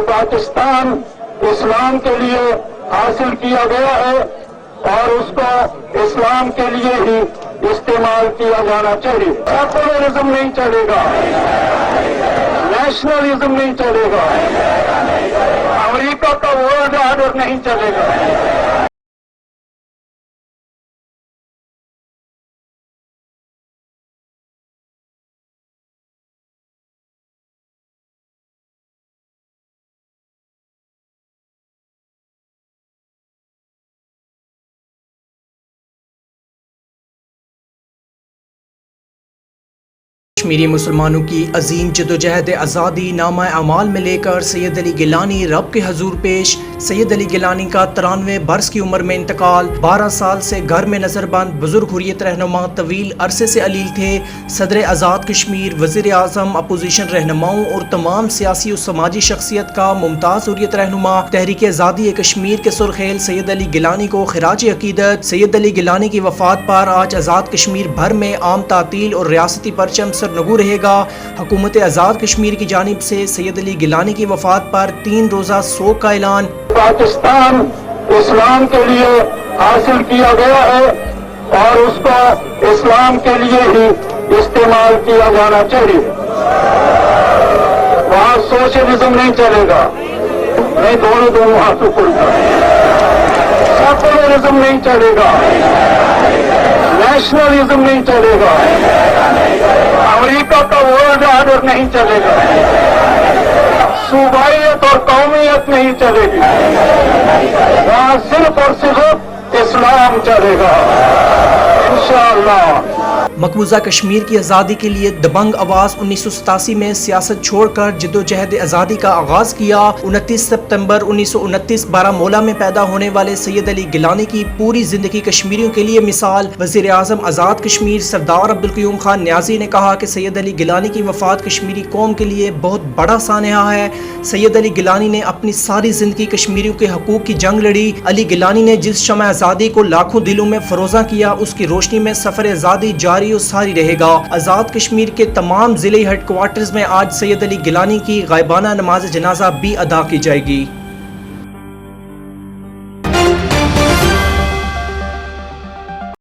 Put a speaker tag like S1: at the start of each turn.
S1: کہ پاکستان اسلام کے لیے حاصل کیا گیا ہے اور اس کو اسلام کے لیے ہی استعمال کیا جانا چاہیے. سیکولرزم نہیں چلے گا, نیشنلزم نہیں چلے گا, امریکہ کا ورلڈ آرڈر نہیں چلے گا.
S2: کشمیری مسلمانوں کی عظیم جدوجہد آزادی نامہ اعمال میں لے کر سید علی گیلانی رب کے حضور پیش. سید علی گیلانی کا 93 برس کی عمر میں انتقال. 12 سال سے گھر میں نظر بند بزرگ حریت رہنما طویل عرصے سے علیل تھے. صدر آزاد کشمیر, وزیر اعظم, اپوزیشن رہنماؤں اور تمام سیاسی و سماجی شخصیت کا ممتاز حریت رہنما, تحریک آزادی کشمیر کے سرخیل سید علی گیلانی کو خراج عقیدت. سید علی گیلانی کی وفات پر آج آزاد کشمیر بھر میں عام تعطیل اور ریاستی پرچم سرنگو رہے گا. حکومت آزاد کشمیر کی جانب سے سید علی گیلانی کی وفات پر 3 روزہ سوگ کا اعلان.
S1: پاکستان اسلام کے لیے حاصل کیا گیا ہے اور اس کو اسلام کے لیے ہی استعمال کیا جانا چاہیے. وہاں سوشلزم نہیں چلے گا, نہیں دونوں ہاتھوں کو. سیکولرزم نہیں چلے گا, نیشنلزم نہیں چلے گا, امریکہ کا ورلڈ آرڈر نہیں چلے گا, صوبائیت اور قومیت نہیں چلے گی. وہاں صرف اور صرف اسلام چلے گا انشاءاللہ.
S2: مقبوضہ کشمیر کی آزادی کے لیے دبنگ آواز 1987 میں سیاست چھوڑ کر جدوجہد آزادی کا آغاز کیا. 29 ستمبر 1929 بارہمولہ میں پیدا ہونے والے سید علی گیلانی کی پوری زندگی کشمیریوں کے لیے مثال. وزیر اعظم آزاد کشمیر سردار عبدالقیوم خان نیازی نے کہا کہ سید علی گیلانی کی وفات کشمیری قوم کے لیے بہت بڑا سانحہ ہے. سید علی گیلانی نے اپنی ساری زندگی کشمیریوں کے حقوق کی جنگ لڑی. علی گیلانی نے جس شمع آزادی کو لاکھوں دلوں میں فروزاں کیا, اس کی روشنی میں سفر آزادی جاری و ساری رہے گا. آزاد کشمیر کے تمام ضلعی ہیڈ کوارٹرز میں آج سید علی گیلانی کی غائبانہ نماز جنازہ بھی ادا کی جائے گی.